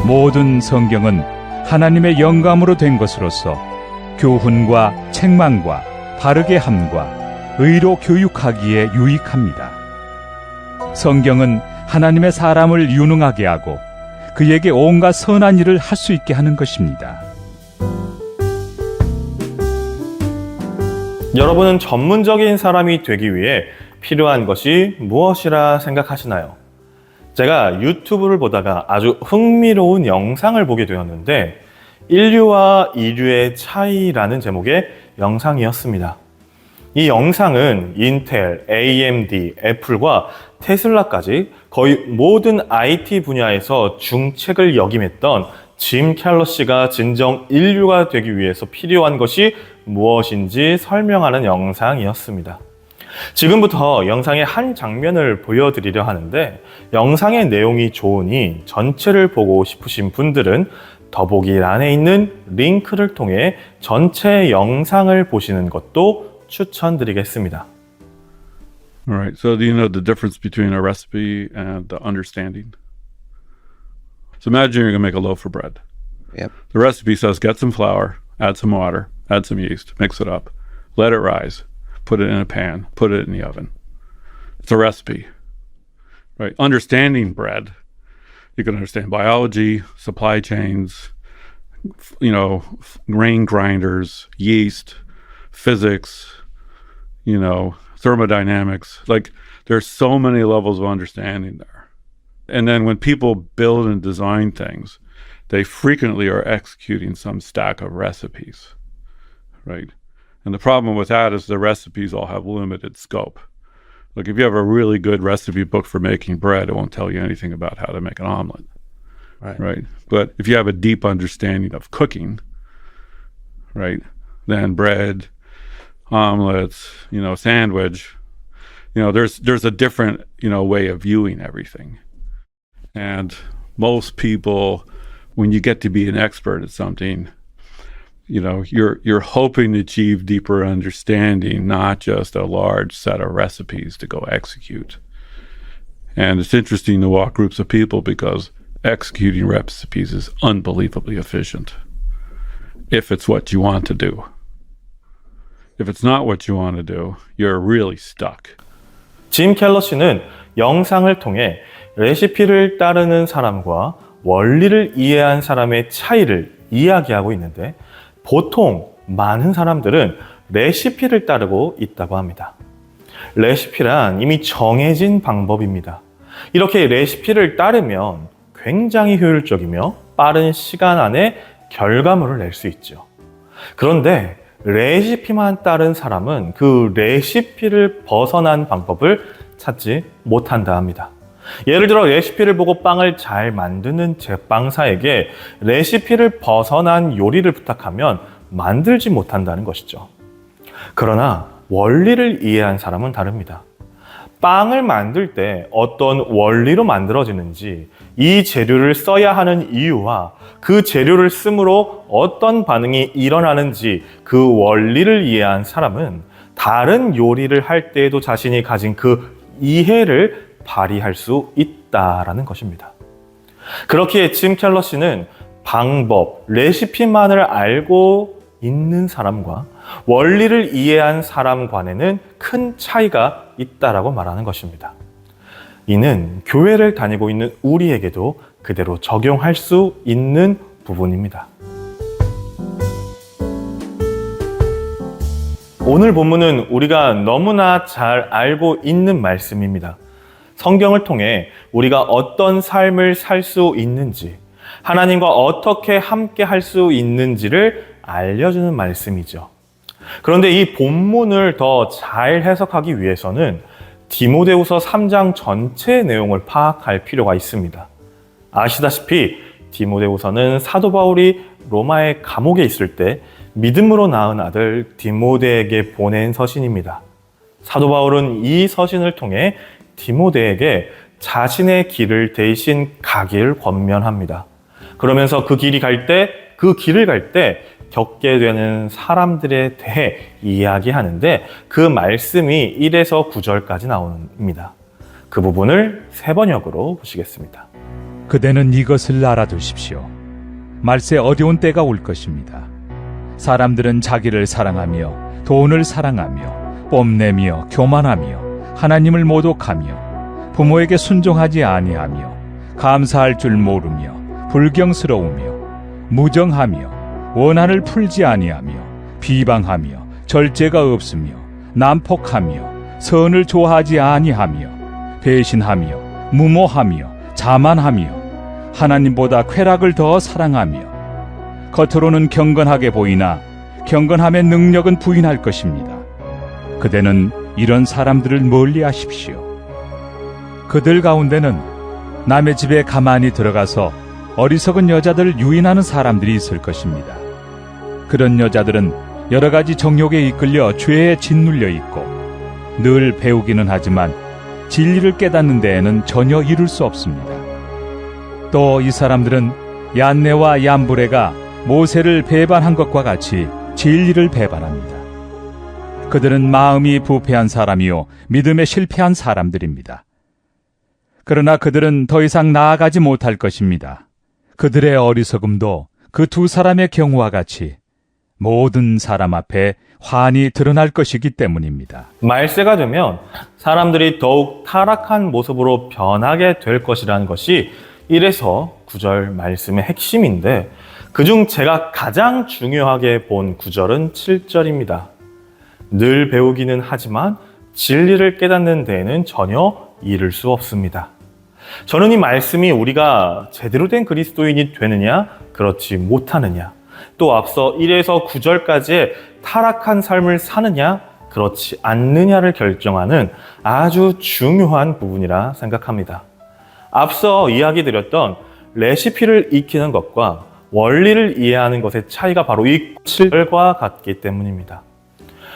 모든 성경은 하나님의 영감으로 된 것으로서 교훈과 책망과 바르게 함과 의로 교육하기에 유익합니다. 성경은 하나님의 사람을 유능하게 하고 그에게 온갖 선한 일을 할 수 있게 하는 것입니다. 여러분은 전문적인 사람이 되기 위해 필요한 것이 무엇이라 생각하시나요? 제가 유튜브를 보다가 아주 흥미로운 영상을 보게 되었는데 인류와 이류의 차이라는 제목의 영상이었습니다. 이 영상은 인텔, AMD, 애플과 테슬라까지 거의 모든 IT 분야에서 중책을 역임했던 짐 켈러씨가 진정 인류가 되기 위해서 필요한 것이 무엇인지 설명하는 영상이었습니다. 지금부터 영상의 한 장면을 보여드리려 하는데 영상의 내용이 좋으니 전체를 보고 싶으신 분들은 더보기란에 있는 링크를 통해 전체 영상을 보시는 것도 추천드리겠습니다. All right, so do you know the difference between a recipe and the understanding? So imagine you're going to make a loaf of bread. Yep. The recipe says get some flour, add some water, add some yeast, mix it up, let it rise, put it in a pan, put it in the oven. It's a recipe, right? Understanding bread, you can understand biology, supply chains, grain grinders, yeast, physics, thermodynamics. Like there's so many levels of understanding there. And then when people build and design things, they frequently are executing some stack of recipes, right? And the problem with that is the recipes all have limited scope. Like if you have a really good recipe book for making bread, it won't tell you anything about how to make an omelet, right? But if you have a deep understanding of cooking, right, then bread, omelets, sandwich, there's a different, way of viewing everything. And most people, when you get to be an expert at something, you're hoping to achieve deeper understanding, not just a large set of recipes to go execute. And it's interesting to walk groups of people because executing recipes is unbelievably efficient if it's what you want to do. If it's not what you want to do, you're really stuck. 짐 켈러씨는 영상을 통해 레시피를 따르는 사람과 원리를 이해한 사람의 차이를 이야기하고 있는데 보통 많은 사람들은 레시피를 따르고 있다고 합니다. 레시피란 이미 정해진 방법입니다. 이렇게 레시피를 따르면 굉장히 효율적이며 빠른 시간 안에 결과물을 낼 수 있죠. 그런데 레시피만 따른 사람은 그 레시피를 벗어난 방법을 찾지 못한다 합니다. 예를 들어 레시피를 보고 빵을 잘 만드는 제빵사에게 레시피를 벗어난 요리를 부탁하면 만들지 못한다는 것이죠. 그러나 원리를 이해한 사람은 다릅니다. 빵을 만들 때 어떤 원리로 만들어지는지, 이 재료를 써야 하는 이유와 그 재료를 쓰므로 어떤 반응이 일어나는지 그 원리를 이해한 사람은 다른 요리를 할 때에도 자신이 가진 그 이해를 발휘할 수 있다라는 것입니다. 그렇기에 짐 켈러씨는 방법, 레시피만을 알고 있는 사람과 원리를 이해한 사람 간에는 큰 차이가 있다라고 말하는 것입니다. 이는 교회를 다니고 있는 우리에게도 그대로 적용할 수 있는 부분입니다. 오늘 본문은 우리가 너무나 잘 알고 있는 말씀입니다. 성경을 통해 우리가 어떤 삶을 살 수 있는지, 하나님과 어떻게 함께 할 수 있는지를 알려주는 말씀이죠. 그런데 이 본문을 더 잘 해석하기 위해서는 디모데후서 3장 전체의 내용을 파악할 필요가 있습니다. 아시다시피 디모데후서는 사도 바울이 로마의 감옥에 있을 때 믿음으로 낳은 아들 디모데에게 보낸 서신입니다. 사도 바울은 이 서신을 통해 디모데에게 자신의 길을 대신 가기를 권면합니다. 그러면서 그 길을 갈 때 겪게 되는 사람들에 대해 이야기하는데 그 말씀이 1에서 9절까지 나옵니다. 그 부분을 세 번역으로 보시겠습니다. 그대는 이것을 알아두십시오. 말세 어려운 때가 올 것입니다. 사람들은 자기를 사랑하며 돈을 사랑하며 뽐내며 교만하며 하나님을 모독하며 부모에게 순종하지 아니하며 감사할 줄 모르며 불경스러우며 무정하며 원한을 풀지 아니하며 비방하며 절제가 없으며 난폭하며 선을 좋아하지 아니하며 배신하며 무모하며 자만하며 하나님보다 쾌락을 더 사랑하며 겉으로는 경건하게 보이나 경건함의 능력은 부인할 것입니다. 그대는 이런 사람들을 멀리하십시오. 그들 가운데는 남의 집에 가만히 들어가서 어리석은 여자들을 유인하는 사람들이 있을 것입니다. 그런 여자들은 여러 가지 정욕에 이끌려 죄에 짓눌려 있고 늘 배우기는 하지만 진리를 깨닫는 데에는 전혀 이룰 수 없습니다. 또 이 사람들은 얀네와 얀브레가 모세를 배반한 것과 같이 진리를 배반합니다. 그들은 마음이 부패한 사람이요 믿음에 실패한 사람들입니다. 그러나 그들은 더 이상 나아가지 못할 것입니다. 그들의 어리석음도 그 두 사람의 경우와 같이 모든 사람 앞에 환히 드러날 것이기 때문입니다. 말세가 되면 사람들이 더욱 타락한 모습으로 변하게 될 것이라는 것이 1에서 9절 말씀의 핵심인데, 그중 제가 가장 중요하게 본 구절은 7절입니다. 늘 배우기는 하지만 진리를 깨닫는 데에는 전혀 이를 수 없습니다. 저는 이 말씀이 우리가 제대로 된 그리스도인이 되느냐, 그렇지 못하느냐, 또 앞서 1에서 9절까지의 타락한 삶을 사느냐, 그렇지 않느냐를 결정하는 아주 중요한 부분이라 생각합니다. 앞서 이야기 드렸던 레시피를 익히는 것과 원리를 이해하는 것의 차이가 바로 이 7절과 같기 때문입니다.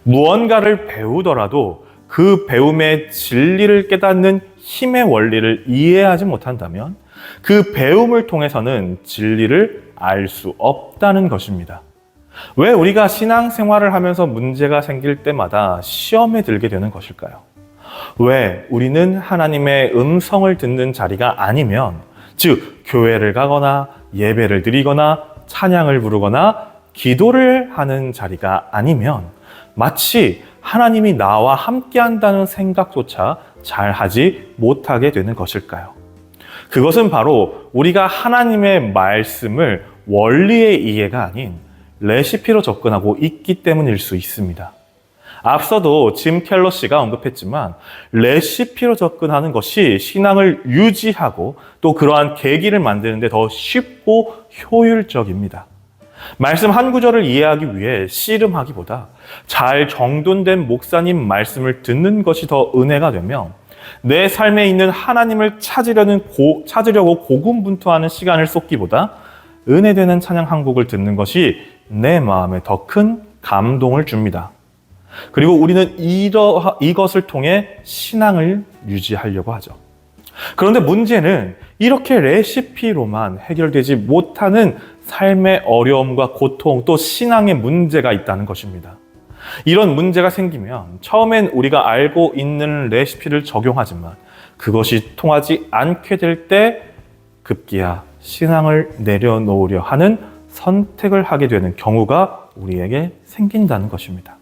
무언가를 배우더라도 그 배움의 진리를 깨닫는 힘의 원리를 이해하지 못한다면 그 배움을 통해서는 진리를 알 수 없다는 것입니다. 왜 우리가 신앙생활을 하면서 문제가 생길 때마다 시험에 들게 되는 것일까요? 왜 우리는 하나님의 음성을 듣는 자리가 아니면, 즉 교회를 가거나 예배를 드리거나 찬양을 부르거나 기도를 하는 자리가 아니면 마치 하나님이 나와 함께한다는 생각조차 잘 하지 못하게 되는 것일까요? 그것은 바로 우리가 하나님의 말씀을 원리의 이해가 아닌 레시피로 접근하고 있기 때문일 수 있습니다. 앞서도 짐 켈러 씨가 언급했지만 레시피로 접근하는 것이 신앙을 유지하고 또 그러한 계기를 만드는 데 더 쉽고 효율적입니다. 말씀 한 구절을 이해하기 위해 씨름하기보다 잘 정돈된 목사님 말씀을 듣는 것이 더 은혜가 되며, 내 삶에 있는 하나님을 찾으려고 고군분투하는 시간을 쏟기보다 은혜되는 찬양 한 곡을 듣는 것이 내 마음에 더 큰 감동을 줍니다. 그리고 우리는 이것을 통해 신앙을 유지하려고 하죠. 그런데 문제는 이렇게 레시피로만 해결되지 못하는 삶의 어려움과 고통, 또 신앙의 문제가 있다는 것입니다. 이런 문제가 생기면 처음엔 우리가 알고 있는 레시피를 적용하지만 그것이 통하지 않게 될 때 급기야 신앙을 내려놓으려 하는 선택을 하게 되는 경우가 우리에게 생긴다는 것입니다.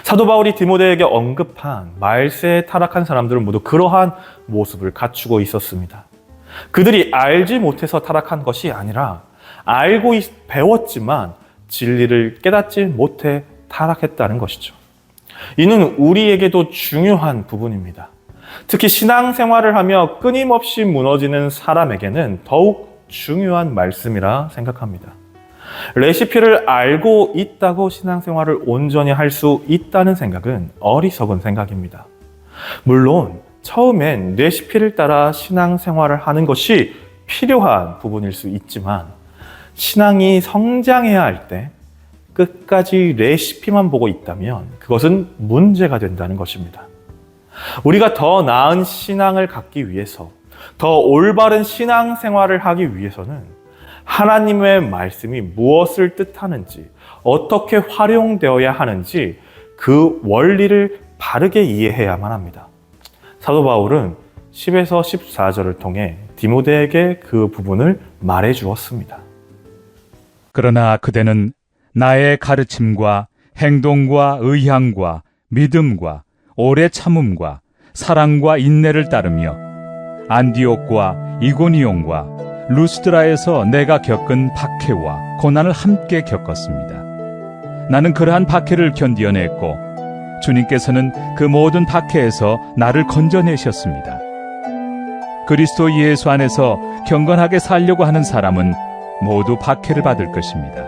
사도 바울이 디모데에게 언급한 말세에 타락한 사람들은 모두 그러한 모습을 갖추고 있었습니다. 그들이 알지 못해서 타락한 것이 아니라 알고 배웠지만 진리를 깨닫지 못해 타락했다는 것이죠. 이는 우리에게도 중요한 부분입니다. 특히 신앙생활을 하며 끊임없이 무너지는 사람에게는 더욱 중요한 말씀이라 생각합니다. 레시피를 알고 있다고 신앙생활을 온전히 할 수 있다는 생각은 어리석은 생각입니다. 물론 처음엔 레시피를 따라 신앙생활을 하는 것이 필요한 부분일 수 있지만, 신앙이 성장해야 할 때 끝까지 레시피만 보고 있다면 그것은 문제가 된다는 것입니다. 우리가 더 나은 신앙을 갖기 위해서, 더 올바른 신앙생활을 하기 위해서는 하나님의 말씀이 무엇을 뜻하는지, 어떻게 활용되어야 하는지 그 원리를 바르게 이해해야만 합니다. 사도 바울은 10에서 14절을 통해 디모데에게 그 부분을 말해 주었습니다. 그러나 그대는 나의 가르침과 행동과 의향과 믿음과 오래 참음과 사랑과 인내를 따르며 안디옥과 이고니온과 루스드라에서 내가 겪은 박해와 고난을 함께 겪었습니다. 나는 그러한 박해를 견디어냈고 주님께서는 그 모든 박해에서 나를 건져내셨습니다. 그리스도 예수 안에서 경건하게 살려고 하는 사람은 모두 박해를 받을 것입니다.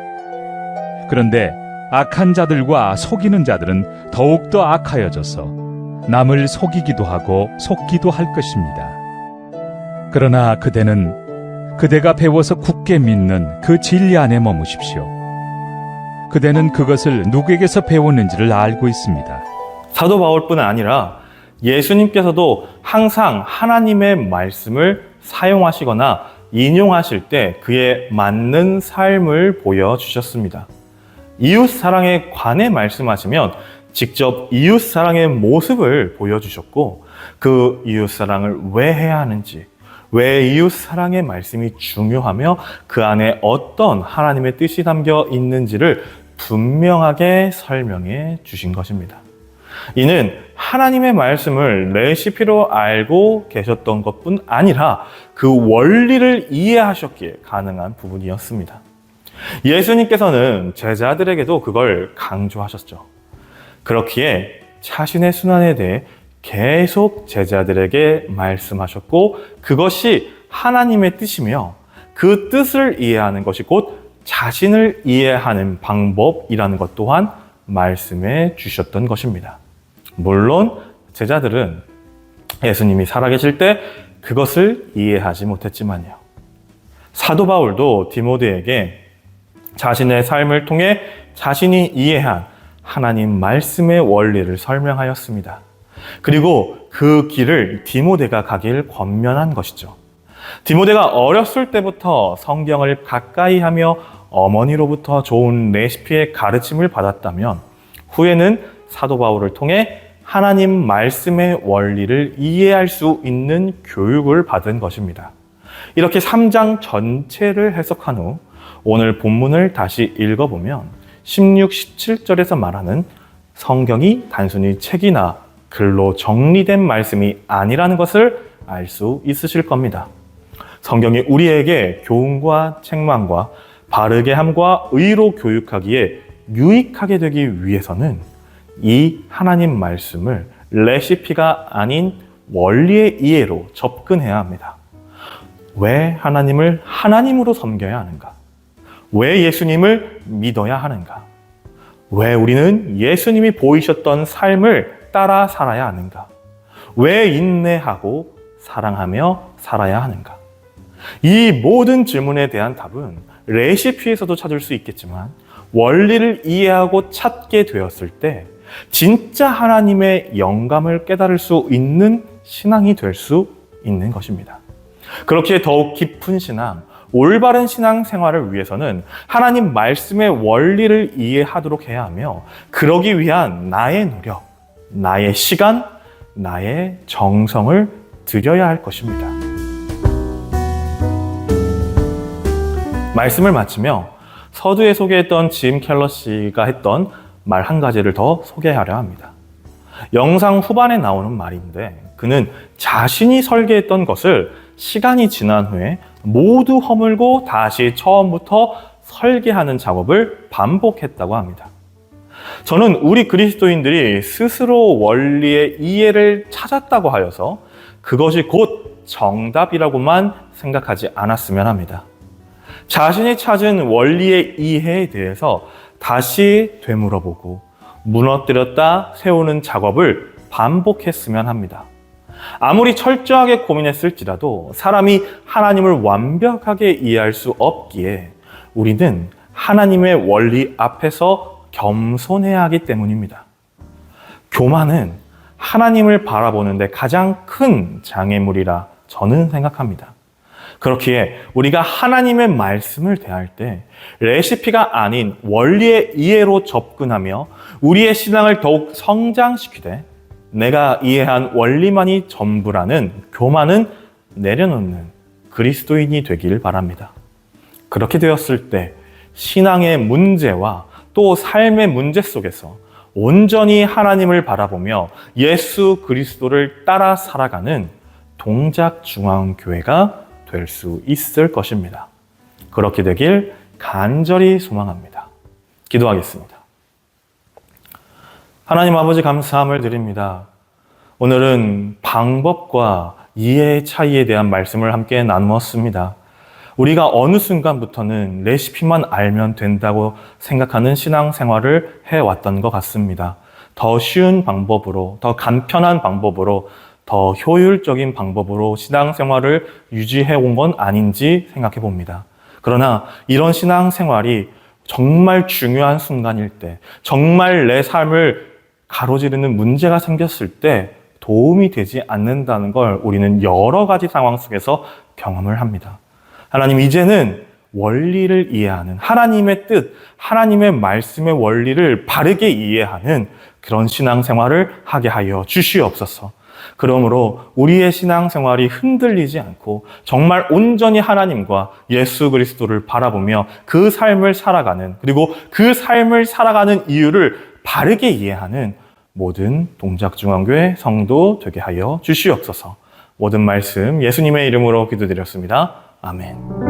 그런데 악한 자들과 속이는 자들은 더욱더 악하여져서 남을 속이기도 하고 속기도 할 것입니다. 그러나 그대는 그대가 배워서 굳게 믿는 그 진리 안에 머무십시오. 그대는 그것을 누구에게서 배웠는지를 알고 있습니다. 사도 바울뿐 아니라 예수님께서도 항상 하나님의 말씀을 사용하시거나 인용하실 때 그에 맞는 삶을 보여주셨습니다. 이웃 사랑에 관해 말씀하시면 직접 이웃 사랑의 모습을 보여주셨고 그 이웃 사랑을 왜 해야 하는지, 왜 이웃 사랑의 말씀이 중요하며 그 안에 어떤 하나님의 뜻이 담겨 있는지를 분명하게 설명해 주신 것입니다. 이는 하나님의 말씀을 레시피로 알고 계셨던 것뿐 아니라 그 원리를 이해하셨기에 가능한 부분이었습니다. 예수님께서는 제자들에게도 그걸 강조하셨죠. 그렇기에 자신의 순환에 대해 계속 제자들에게 말씀하셨고 그것이 하나님의 뜻이며 그 뜻을 이해하는 것이 곧 자신을 이해하는 방법이라는 것 또한 말씀해 주셨던 것입니다. 물론 제자들은 예수님이 살아계실 때 그것을 이해하지 못했지만요. 사도 바울도 디모데에게 자신의 삶을 통해 자신이 이해한 하나님 말씀의 원리를 설명하였습니다. 그리고 그 길을 디모데가 가길 권면한 것이죠. 디모데가 어렸을 때부터 성경을 가까이 하며 어머니로부터 좋은 레시피의 가르침을 받았다면 후에는 사도 바울을 통해 하나님 말씀의 원리를 이해할 수 있는 교육을 받은 것입니다. 이렇게 3장 전체를 해석한 후 오늘 본문을 다시 읽어보면 16, 17절에서 말하는 성경이 단순히 책이나 글로 정리된 말씀이 아니라는 것을 알 수 있으실 겁니다. 성경이 우리에게 교훈과 책망과 바르게 함과 의로 교육하기에 유익하게 되기 위해서는 이 하나님 말씀을 레시피가 아닌 원리의 이해로 접근해야 합니다. 왜 하나님을 하나님으로 섬겨야 하는가? 왜 예수님을 믿어야 하는가? 왜 우리는 예수님이 보이셨던 삶을 따라 살아야 하는가? 왜 인내하고 사랑하며 살아야 하는가? 이 모든 질문에 대한 답은 레시피에서도 찾을 수 있겠지만 원리를 이해하고 찾게 되었을 때 진짜 하나님의 영감을 깨달을 수 있는 신앙이 될 수 있는 것입니다. 그렇기에 더욱 깊은 신앙, 올바른 신앙 생활을 위해서는 하나님 말씀의 원리를 이해하도록 해야 하며 그러기 위한 나의 노력, 나의 시간, 나의 정성을 들여야 할 것입니다. 말씀을 마치며 서두에 소개했던 짐 켈러 씨가 했던 말 한 가지를 더 소개하려 합니다. 영상 후반에 나오는 말인데 그는 자신이 설계했던 것을 시간이 지난 후에 모두 허물고 다시 처음부터 설계하는 작업을 반복했다고 합니다. 저는 우리 그리스도인들이 스스로 원리의 이해를 찾았다고 하여서 그것이 곧 정답이라고만 생각하지 않았으면 합니다. 자신이 찾은 원리의 이해에 대해서 다시 되물어보고 무너뜨렸다 세우는 작업을 반복했으면 합니다. 아무리 철저하게 고민했을지라도 사람이 하나님을 완벽하게 이해할 수 없기에 우리는 하나님의 원리 앞에서 겸손해야 하기 때문입니다. 교만은 하나님을 바라보는데 가장 큰 장애물이라 저는 생각합니다. 그렇기에 우리가 하나님의 말씀을 대할 때 레시피가 아닌 원리의 이해로 접근하며 우리의 신앙을 더욱 성장시키되 내가 이해한 원리만이 전부라는 교만은 내려놓는 그리스도인이 되길 바랍니다. 그렇게 되었을 때 신앙의 문제와 또 삶의 문제 속에서 온전히 하나님을 바라보며 예수 그리스도를 따라 살아가는 동작중앙교회가 될 수 있을 것입니다. 그렇게 되길 간절히 소망합니다. 기도하겠습니다. 하나님 아버지 감사함을 드립니다. 오늘은 방법과 이해의 차이에 대한 말씀을 함께 나누었습니다. 우리가 어느 순간부터는 레시피만 알면 된다고 생각하는 신앙생활을 해왔던 것 같습니다. 더 쉬운 방법으로, 더 간편한 방법으로, 더 효율적인 방법으로 신앙생활을 유지해온 건 아닌지 생각해 봅니다. 그러나 이런 신앙생활이 정말 중요한 순간일 때, 정말 내 삶을 가로지르는 문제가 생겼을 때 도움이 되지 않는다는 걸 우리는 여러 가지 상황 속에서 경험을 합니다. 하나님, 이제는 원리를 이해하는 하나님의 뜻, 하나님의 말씀의 원리를 바르게 이해하는 그런 신앙생활을 하게 하여 주시옵소서. 그러므로 우리의 신앙생활이 흔들리지 않고 정말 온전히 하나님과 예수 그리스도를 바라보며 그 삶을 살아가는, 그리고 그 삶을 살아가는 이유를 바르게 이해하는 모든 동작중앙교회 성도 되게 하여 주시옵소서. 모든 말씀 예수님의 이름으로 기도드렸습니다. 아멘.